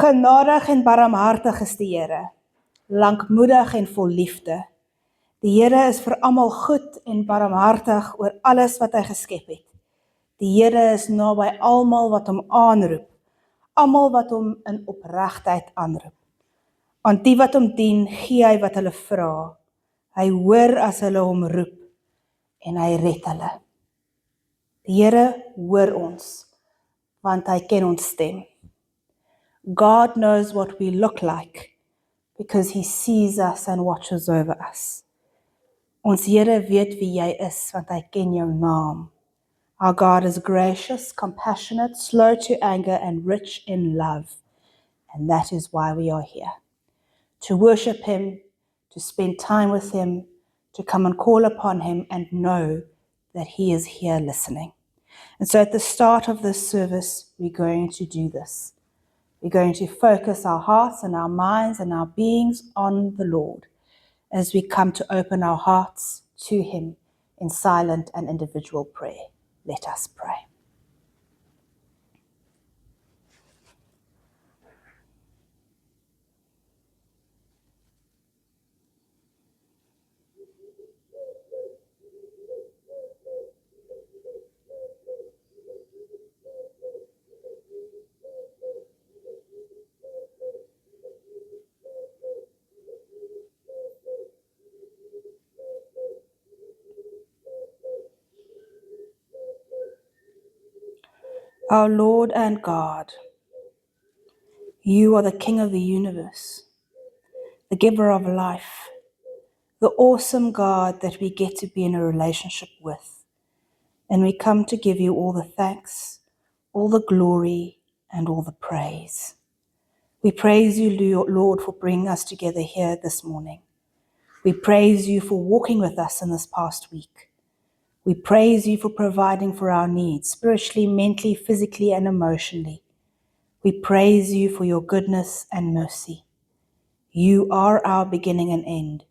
Genadig en barmhartig is die Here, lankmoedig en vol liefde. Die Here is vir almal goed en barmhartig oor alles wat hy geskep het. Die Here is naby almal wat hom aanroep, almal wat hom in opregtheid aanroep. Aan die wat hom dien, gee hy wat hulle vra. Hy hoor as hulle hom roep en hy red hulle. Die Here hoor ons, want hy ken ons stem. God knows what we look like because he sees us and watches over us. Ons Here weet wie jy is, want hy ken jou naam. Our God is gracious, compassionate, slow to anger, and rich in love. And that is why we are here. To worship him, to spend time with him, to come and call upon him and know that he is here listening. And so at the start of this service, we're going to do this. We're going to focus our hearts and our minds and our beings on the Lord as we come to open our hearts to him in silent and individual prayer. Let us pray. Our Lord and God, you are the King of the universe, the giver of life, the awesome God that we get to be in a relationship with. And we come to give you all the thanks, all the glory, and all the praise. We praise you, Lord, for bringing us together here this morning. We praise you for walking with us in this past week. We praise you for providing for our needs, spiritually, mentally, physically, and emotionally. We praise you for your goodness and mercy. You are our beginning and end.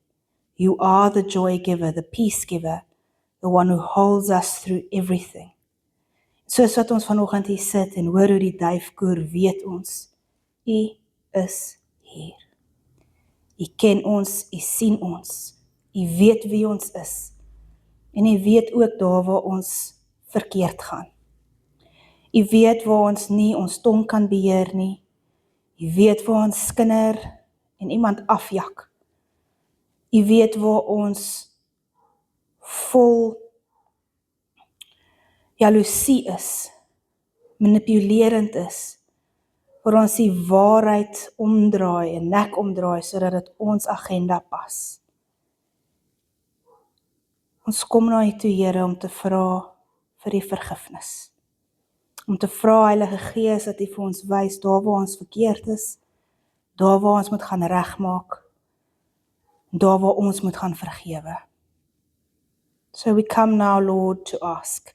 You are the joy giver, the peace giver, the one who holds us through everything. Soos wat ons vanoggend hier sit en hoor hoe die duif koer, weet ons, u is hier. U ken ons, u sien ons, u weet wie ons is. En u weet ook daar waar ons verkeerd gaan. U weet waar ons nie ons tong kan beheer nie. U weet waar ons skinder en iemand afjak. U weet waar ons vol jaloesie is, manipulerend is, waar ons die waarheid omdraai en nek omdraai sodat dit ons agenda pas. Ons kom na u toe, Here, om te vra vir die vergifnis. Om te vra, Heilige Gees, dat u vir ons wys daar waar ons verkeerd is, daar waar ons moet gaan regmaak, daar waar ons moet gaan vergewe. So we come now, Lord, to ask.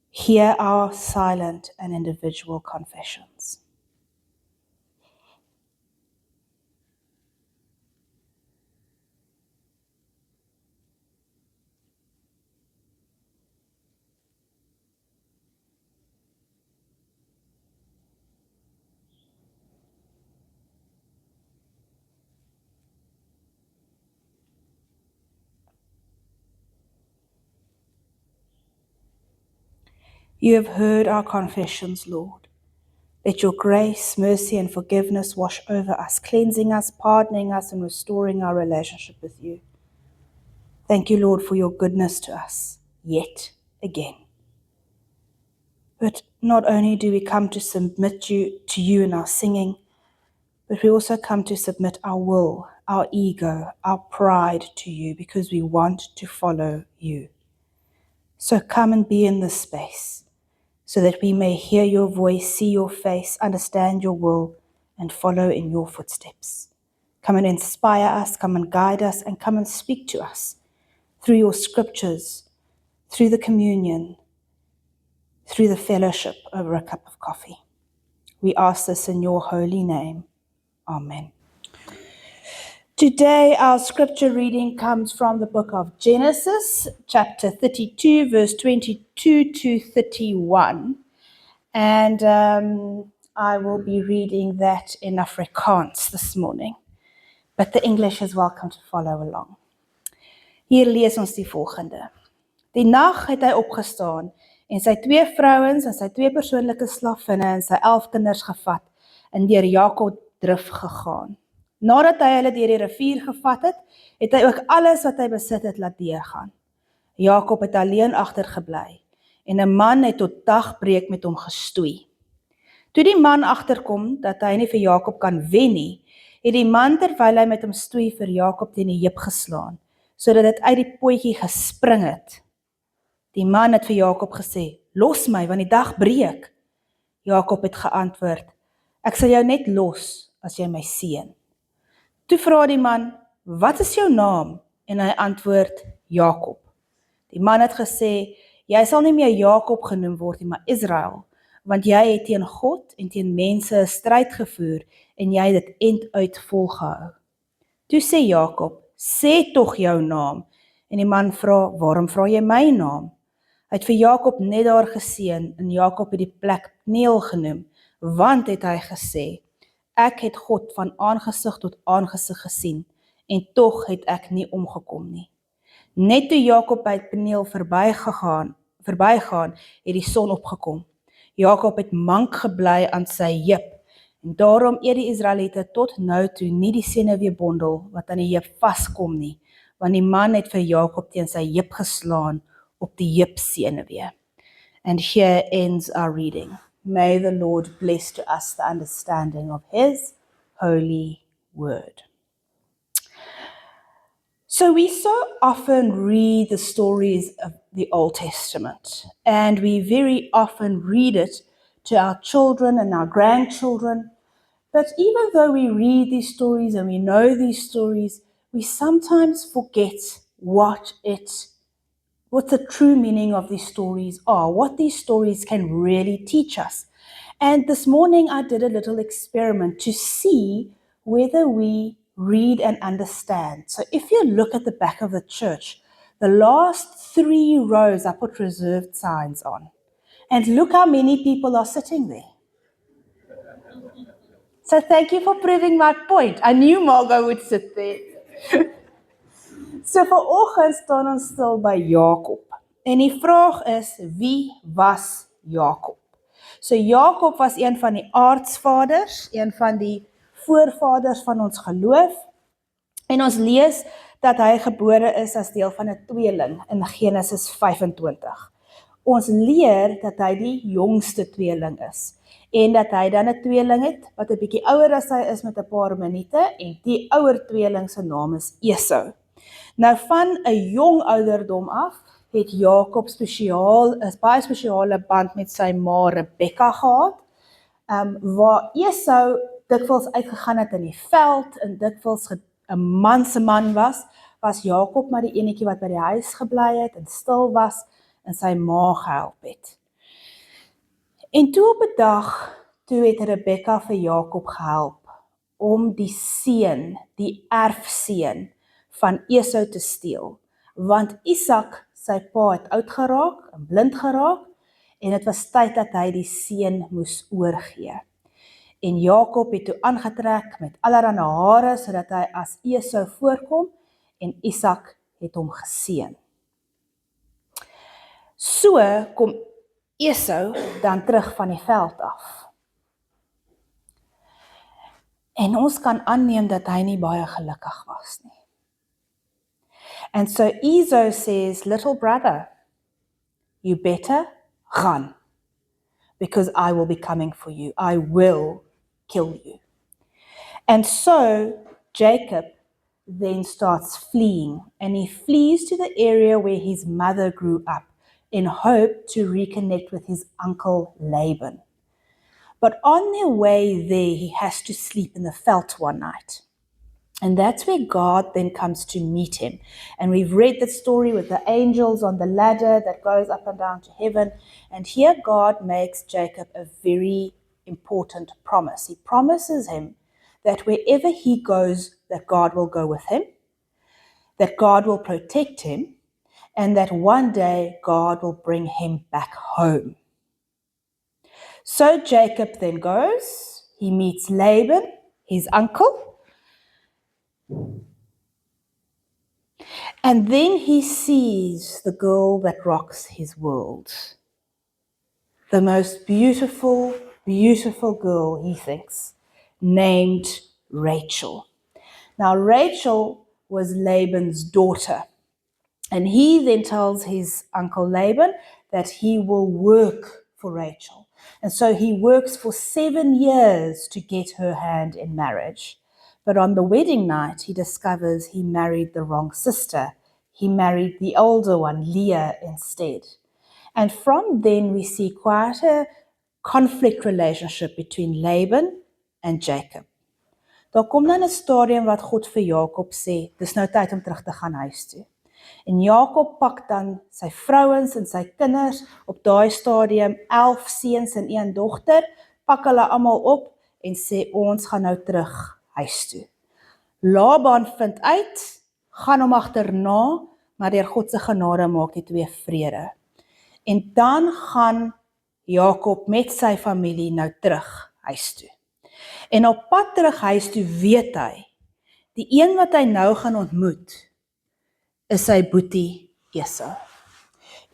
Hear our silent and individual confessions. You have heard our confessions, Lord. Let your grace, mercy, and forgiveness wash over us, cleansing us, pardoning us, and restoring our relationship with you. Thank you, Lord, for your goodness to us, yet again. But not only do we come to submit to you in our singing, but we also come to submit our will, our ego, our pride to you, because we want to follow you. So come and be in this space, so that we may hear your voice, see your face, understand your will, and follow in your footsteps. Come and inspire us, come and guide us, and come and speak to us through your scriptures, through the communion, through the fellowship over a cup of coffee. We ask this in your holy name. Amen. Today, our scripture reading comes from the book of Genesis, chapter 32, verse 22 to 31. And I will be reading that in Afrikaans this morning, but the English is welcome to follow along. Hier lees ons die volgende. Die nag het hy opgestaan en sy 2 vrouens en sy 2 persoonlike slavinne en sy 11 kinders gevat en deur Jakob drif gegaan. Nadat hy hulle deur die rivier gevat het, het hy ook alles wat hy besit het laat deurgaan. Jakob het alleen agtergebly en 'n man het tot dagbreek met hom gestoei. Toe die man agterkom dat hy nie vir Jakob kan wen nie, het die man terwyl hy met hom stoei vir Jakob teen die heup geslaan, sodat dit uit die potjie gespring het. Die man het vir Jakob gesê, los my, want die dag breek. Jakob het geantwoord, ek sal jou net los as jy my seën. Toe vra die man, wat is jou naam? En hy antwoord, Jakob. Die man het gesê, jy sal nie meer Jakob genoem word nie, maar Israel, want jy het teen God en teen mense 'n stryd gevoer en jy het dit end uit volgehou. Toe sê Jakob, sê tog jou naam. En die man vra, waarom vra jy my naam? Hy het vir Jakob net daar geseën en Jakob het die plek Peniel genoem, want het hy gesê, ek het God van aangesig tot aangesig gesien en tog het ek nie omgekom nie. Net toe Jakob by Peniel verbygaan, het die son opgekom. Jakob het mank gebly aan sy heup en daarom eet die Israeliete tot nou toe nie die senuweebondel wat aan die heup vaskom nie, want die man het vir Jakob teen sy heup geslaan op die heupsenuwee. And here ends our reading. May the Lord bless to us the understanding of His holy word. So we so often read the stories of the Old Testament, and we very often read it to our children and our grandchildren. But even though we read these stories and we know these stories, we sometimes forget what the true meaning of these stories are, what these stories can really teach us. And this morning I did a little experiment to see whether we read and understand. So if you look at the back of the church, the last 3 rows I put reserved signs on. And look how many people are sitting there. So thank you for proving my point. I knew Margot would sit there. So vanoggend staan ons stil by Jakob. En die vraag is, wie was Jakob? So Jakob was een van die aartsvaders, een van die voorvaders van ons geloof. En ons lees dat hy gebore is as deel van 'n tweeling in Genesis 25. Ons leer dat hy die jongste tweeling is. En dat hy dan 'n tweeling het, wat 'n bietjie ouer as hy is met 'n paar minute, en die ouer tweeling se naam is Esau. Nou van 'n jong ouderdom af, het Jakob een baie spesiale band met sy ma Rebekka gehad, waar Esau dikwels uitgegaan het in die veld, en dikwels 'n man se man was Jakob maar die enetjie wat by die huis gebly het, en stil was, en sy ma gehelp het. En toe op 'n dag, toe het Rebekka vir Jakob gehelp, om die seun, die erfseun, van Esau te steel, want Isak, sy pa, het oud geraak en blind geraak, en dit was tyd dat hy die seun moes oorgee. En Jakob het toe aangetrek met allerlei hare, sodat hy as Esau voorkom, en Isak het hom geseën. So kom Esau dan terug van die veld af. En ons kan aanneem dat hy nie baie gelukkig was nie. And so Esau says, little brother, you better run, because I will be coming for you. I will kill you. And so Jacob then starts fleeing, and he flees to the area where his mother grew up in hope to reconnect with his uncle Laban. But on their way there, he has to sleep in the veld one night. And that's where God then comes to meet him. And we've read the story with the angels on the ladder that goes up and down to heaven. And here God makes Jacob a very important promise. He promises him that wherever he goes, that God will go with him, that God will protect him, and that one day God will bring him back home. So Jacob then goes, he meets Laban, his uncle, and then he sees the girl that rocks his world. The most beautiful, beautiful girl, he thinks, named Rachel. Now, Rachel was Laban's daughter, and he then tells his uncle Laban that he will work for Rachel. And so he works for 7 years to get her hand in marriage. But on the wedding night, he discovers he married the wrong sister. He married the older one, Leah, instead. And from then we see quite a conflict relationship between Laban and Jacob. Daar kom dan 'n stadium wat God vir Jakob sê, dis nou tyd om terug te gaan huis toe. En Jakob pak dan sy vrouens en sy kinders, op daai stadium 11 seuns en 1 dogter, pak hulle almal op en sê ons gaan nou terug huis toe. Laban vind uit, gaan hom agterna, maar deur God se genade maak die twee vrede. En dan gaan Jakob met sy familie nou terug huis toe. En op pad terug huis toe weet hy, die een wat hy nou gaan ontmoet, is sy boetie Esau.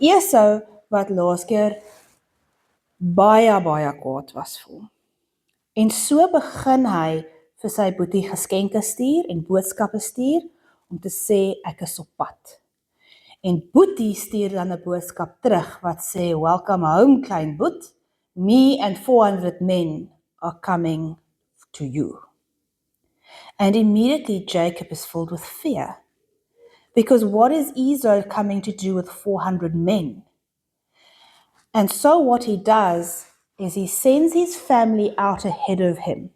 Esau wat laas keer baie kwaad was vir hom. En so begin hy vir sy boetie geskenke stuur en boodskappe stuur om te sê ek is op pad. En boetie stuur dan 'n boodskap terug wat sê welcome home klein boet, me and 400 men are coming to you. And immediately Jacob is filled with fear. Because what is Esau coming to do with 400 men? And so what he does is he sends his family out ahead of him,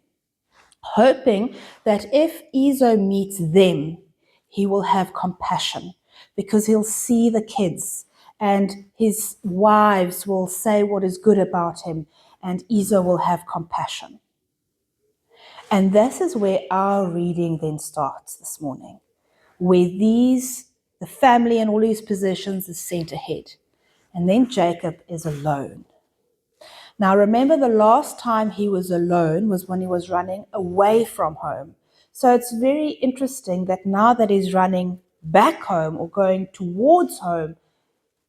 hoping that if Esau meets them, he will have compassion, because he'll see the kids and his wives will say what is good about him, and Esau will have compassion. And this is where our reading then starts this morning, where the family and all his possessions is sent ahead. And then Jacob is alone. Now remember, the last time he was alone was when he was running away from home. So it's very interesting that now that he's running back home or going towards home,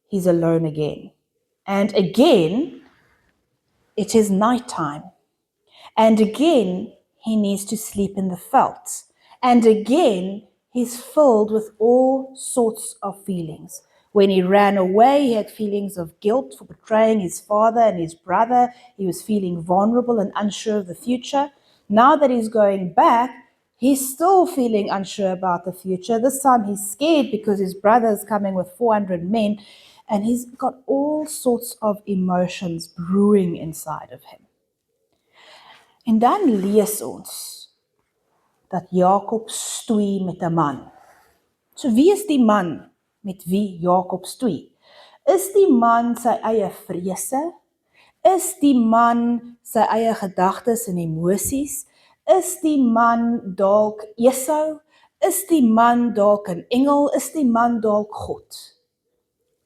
he's alone again. And again, it is nighttime. And again, he needs to sleep in the veldt. And again, he's filled with all sorts of feelings. When he ran away, he had feelings of guilt for betraying his father and his brother. He was feeling vulnerable and unsure of the future. Now that he's going back, he's still feeling unsure about the future. This time he's scared because his brother is coming with 400 men, and he's got all sorts of emotions brewing inside of him. En dan lees ons dat Jakob stoei met 'n man. So wie is die man met wie Jakob stoei? Is die man sy eie vrese? Is die man sy eie gedagtes en emosies? Is die man dalk Esau? Is die man dalk 'n engel? Is die man dalk God?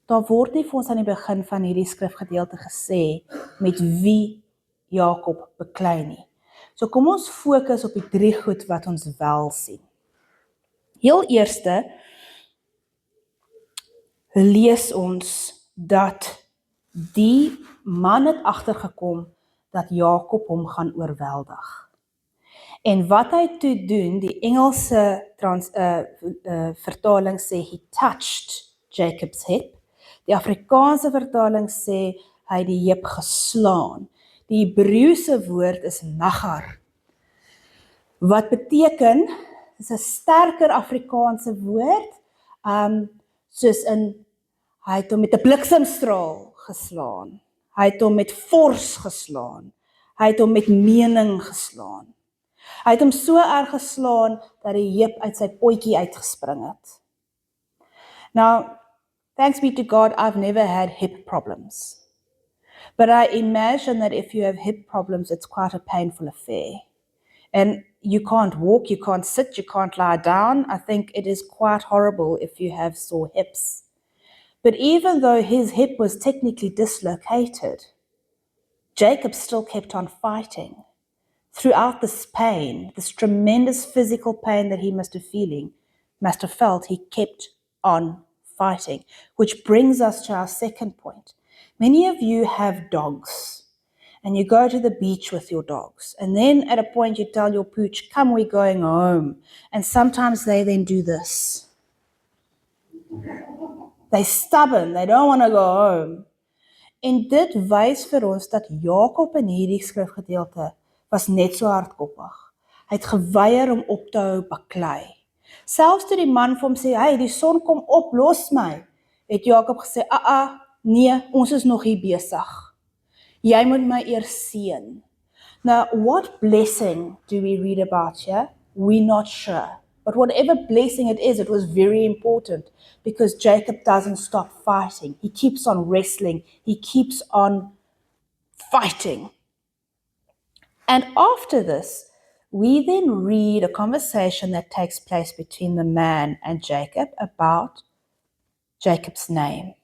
Daar word nie vir ons aan die begin van hierdie skrifgedeelte gesê met wie Jakob beklei nie. So kom ons fokus op die 3 goed wat ons wel sien. Heel eerste lees ons dat die man het agtergekom dat Jakob hom gaan oorweldig. En wat hy toe doen, die Engelse vertaling sê he touched Jacob's hip. Die Afrikaanse vertaling sê hy die heup geslaan. Die Hebreëse woord is nagar, wat beteken, is 'n sterker Afrikaanse woord, soos in, hy het hom met 'n bliksemstraal geslaan, hy het hom met fors geslaan, hy het hom met mening geslaan. Hy het hom so erg geslaan, dat die heup uit sy potjie uitgespring het. Now, thanks be to God, I've never had hip problems. But I imagine that if you have hip problems, it's quite a painful affair. And you can't walk, you can't sit, you can't lie down. I think it is quite horrible if you have sore hips. But even though his hip was technically dislocated, Jacob still kept on fighting. Throughout this pain, this tremendous physical pain that he must have felt, he kept on fighting. Which brings us to our second point. Many of you have dogs, and you go to the beach with your dogs, and then at a point you tell your pooch, come, we're going home. And sometimes they then do this. They're stubborn, they don't want to go home. En dit wys vir ons dat Jakob in hierdie skrifgedeelte was net so hardkoppig. Hy het geweier om op te hou baklei. Selfs toe die man vir hom sê, hey, die son kom op, los my, het Jakob gesê, nee, ons is nog hier besig. Jy moet my eers seën. Now, what blessing do we read about here? We're not sure. But whatever blessing it is, it was very important because Jacob doesn't stop fighting. He keeps on wrestling. He keeps on fighting. And after this, we then read a conversation that takes place between the man and Jacob about Jacob's name.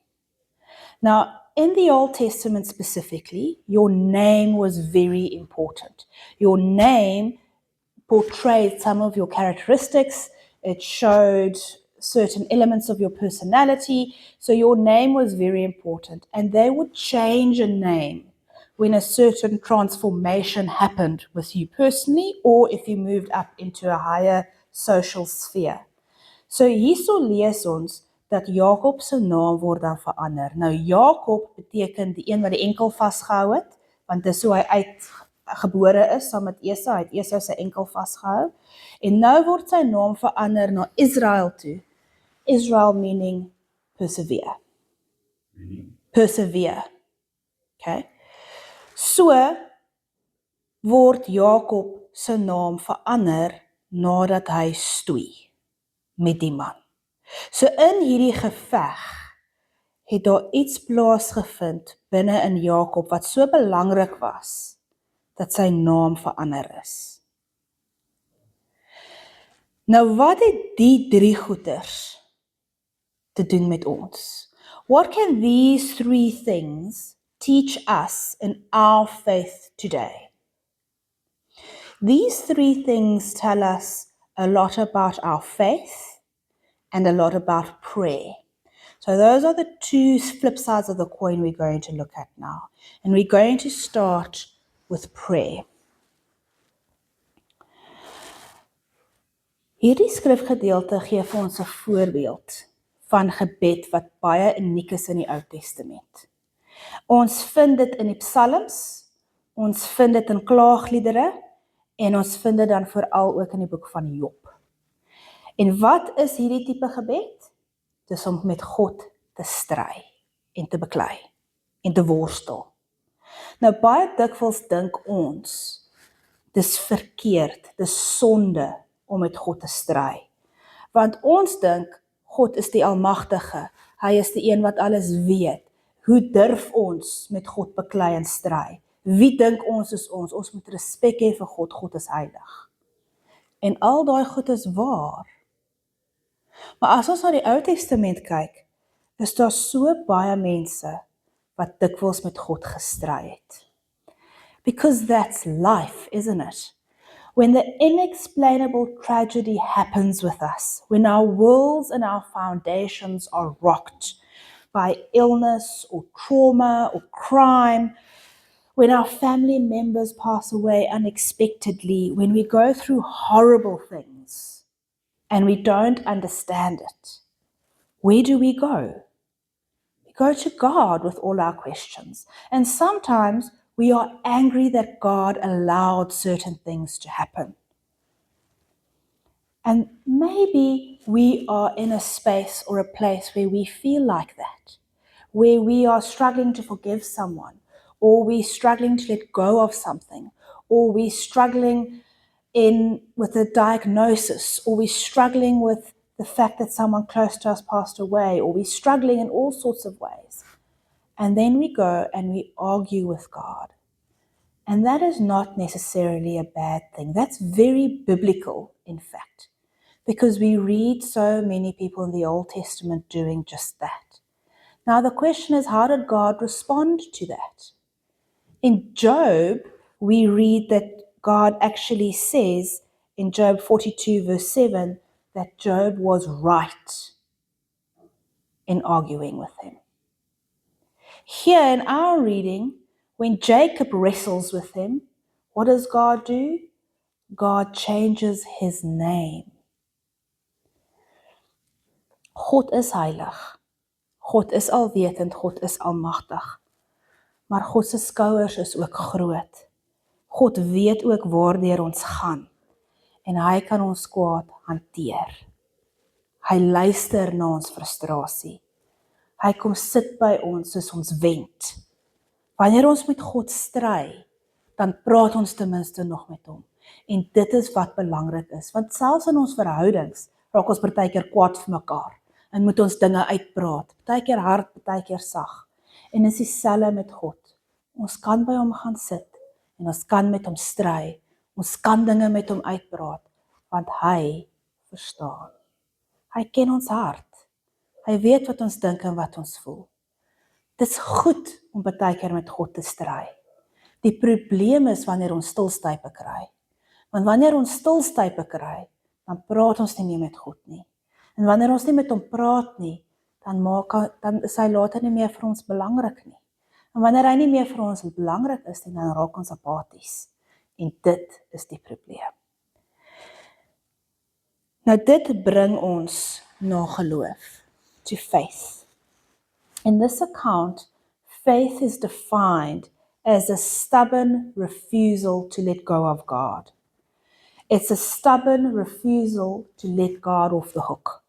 Now, in the Old Testament specifically, your name was very important. Your name portrayed some of your characteristics. It showed certain elements of your personality. So your name was very important. And they would change a name when a certain transformation happened with you personally or if you moved up into a higher social sphere. So hierso lees ons dat Jakob se naam word dan verander. Nou Jakob beteken die een wat die enkel vasgehou het, want dis hoe hy uitgebore is saam met Esau, hy het Esau sy enkel vasgehou. En nou word sy naam verander na Israel toe. Israel meaning persevere. Persevere. Okay? So word Jakob se naam verander nadat hy stoei met die man. So in hierdie geveg het daar iets plaasgevind binne in Jakob wat so belangrik was dat sy naam verander is. Nou wat het die drie goeters te doen met ons? What can these three things teach us in our faith today? These three things tell us a lot about our faith and a lot about prayer. So those are the two flip sides of the coin we're going to look at now. And we're going to start with prayer. Hierdie skrifgedeelte gee vir ons 'n voorbeeld van gebed wat baie uniek is in die Ou Testament. Ons vind dit in die psalms, ons vind dit in klaagliedere en ons vind dit dan veral ook in die boek van Job. En wat is hierdie tipe gebed? Dis om met God te stry en te beklei en te worstel. Nou baie dikwels dink ons, dis verkeerd, dis sonde om met God te stry. Want ons dink, God is die Almagtige, hy is die een wat alles weet. Hoe durf ons met God beklei en stry? Wie dink ons is ons? Ons moet respek hê vir God, God is heilig. En al daai goed is waar. Maar as ons na die Ou Testament kyk, is daar so baie mense wat dikwels met God gestry het. Because that's life, isn't it? When the inexplainable tragedy happens with us, when our worlds and our foundations are rocked by illness or trauma or crime, when our family members pass away unexpectedly, when we go through horrible things and we don't understand it, where do we go? We go to God with all our questions. And sometimes we are angry that God allowed certain things to happen. And maybe we are in a space or a place where we feel like that, where we are struggling to forgive someone, or we're struggling to let go of something, or we're struggling with a diagnosis, or we're struggling with the fact that someone close to us passed away, or we're struggling in all sorts of ways. And then we go and we argue with God. And that is not necessarily a bad thing. That's very biblical, in fact, because we read so many people in the Old Testament doing just that. Now the question is, how did God respond to that? In Job, we read that God actually says in Job 42 verse 7 that Job was right in arguing with him. Here in our reading, when Jacob wrestles with him, what does God do? God changes his name. God is heilig. God is alwetend, God is almagtig. Maar God se skouers is ook groot. God weet ook waardeur ons gaan en hy kan ons kwaad hanteer. Hy luister na ons frustrasie. Hy kom sit by ons soos ons wend. Wanneer ons met God stry, dan praat ons ten minste nog met hom. En dit is wat belangrik is, want selfs in ons verhoudings raak ons partykeer kwaad vir mekaar en moet ons dinge uitpraat, partykeer hard, partykeer sag. En is dieselfde met God. Ons kan by hom gaan sit en ons kan met hom stry. Ons kan dinge met hom uitpraat, want hy verstaan. Hy ken ons hart. Hy weet wat ons dink en wat ons voel. Dit is goed om partykeer met God te stry. Die probleem is wanneer ons stilstype kry. Want wanneer ons stilstype kry, dan praat ons nie meer met God nie. En wanneer ons nie met hom praat nie, dan is hy later nie meer vir ons belangrik nie. En wanneer hy nie meer vir ons belangrik is nie, dan raak ons apaties. En dit is die probleem. Nou dit bring ons na geloof, to faith. In this account, faith is defined as a stubborn refusal to let go of God. It's a stubborn refusal to let God off the hook.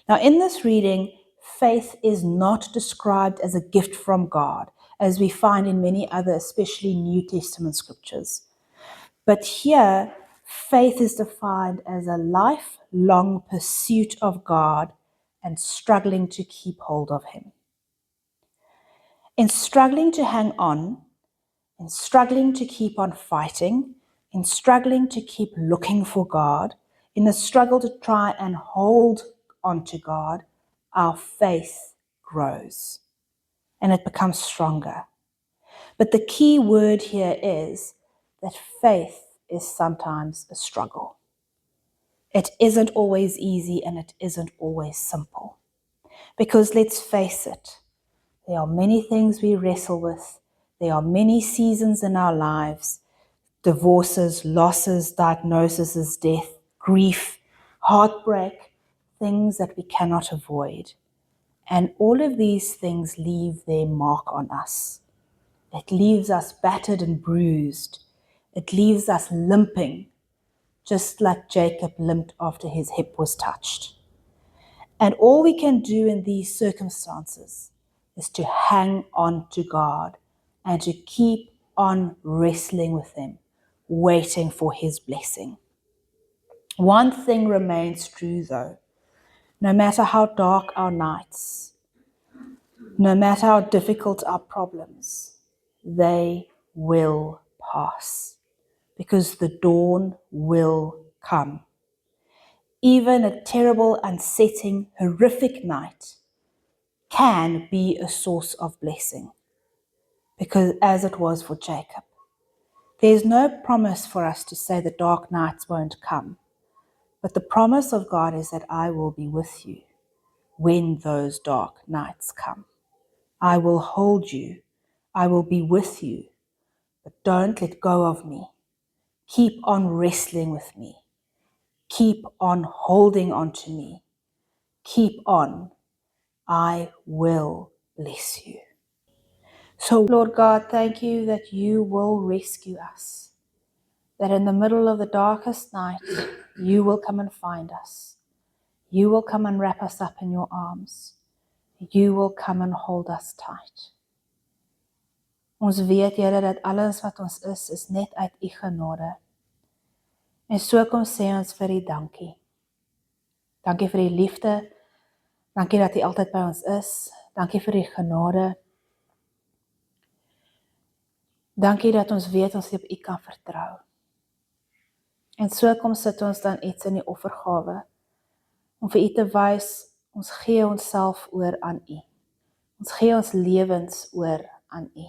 Now, in this reading, faith is not described as a gift from God, as we find in many other, especially New Testament scriptures. But here, faith is defined as a lifelong pursuit of God and struggling to keep hold of Him. In struggling to hang on, in struggling to keep on fighting, in struggling to keep looking for God, in the struggle to try and hold on to God, our faith grows and it becomes stronger. But the key word here is that faith is sometimes a struggle. It isn't always easy and it isn't always simple. Because let's face it, there are many things we wrestle with. There are many seasons in our lives, divorces, losses, diagnoses, death, grief, heartbreak, things that we cannot avoid. And all of these things leave their mark on us. It leaves us battered and bruised. It leaves us limping, just like Jacob limped after his hip was touched. And all we can do in these circumstances is to hang on to God and to keep on wrestling with Him, waiting for His blessing. One thing remains true though, no matter how dark our nights, no matter how difficult our problems, they will pass because the dawn will come. Even a terrible, unsettling, horrific night can be a source of blessing, because as it was for Jacob, there's no promise for us to say the dark nights won't come, but the promise of God is that I will be with you when those dark nights come. I will hold you, I will be with you, but don't let go of me. Keep on wrestling with me. Keep on holding on to me. Keep on. I will bless you. So, Lord God, thank you that you will rescue us. That in the middle of the darkest night, you will come and find us. You will come and wrap us up in your arms. You will come and hold us tight. Ons weet, Here, dat alles wat ons is net uit u genade. En so kom sê ons vir u dankie. Dankie vir die liefde. Dankie dat u altyd by ons is. Dankie vir die genade. Dankie dat ons weet ons op u kan vertrou. En so kom sit ons dan iets in die offergawe, om vir u te wys, ons gee onsself oor aan u. Ons gee ons lewens oor aan u.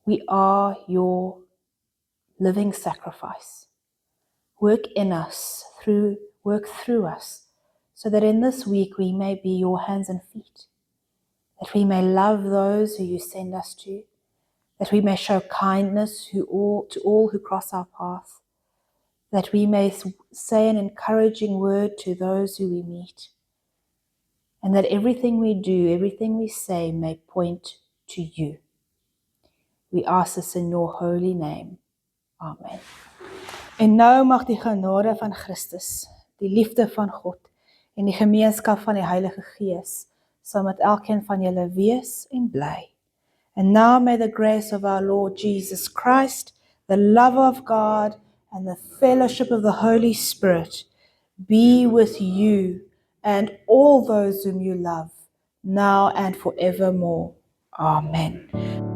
We are your living sacrifice. Work in us, work through us, so that in this week we may be your hands and feet, that we may love those who you send us to, that we may show kindness to all who cross our path, that we may say an encouraging word to those who we meet, and that everything we do, everything we say may point to you. We ask this in your holy name. Amen. En nou mag die genade van Christus, die liefde van God en die gemeenskap van die Heilige Gees saam met elkeen van julle wees en bly. And now may the grace of our Lord Jesus Christ, the love of God, and the fellowship of the Holy Spirit be with you and all those whom you love, now and forevermore. Amen.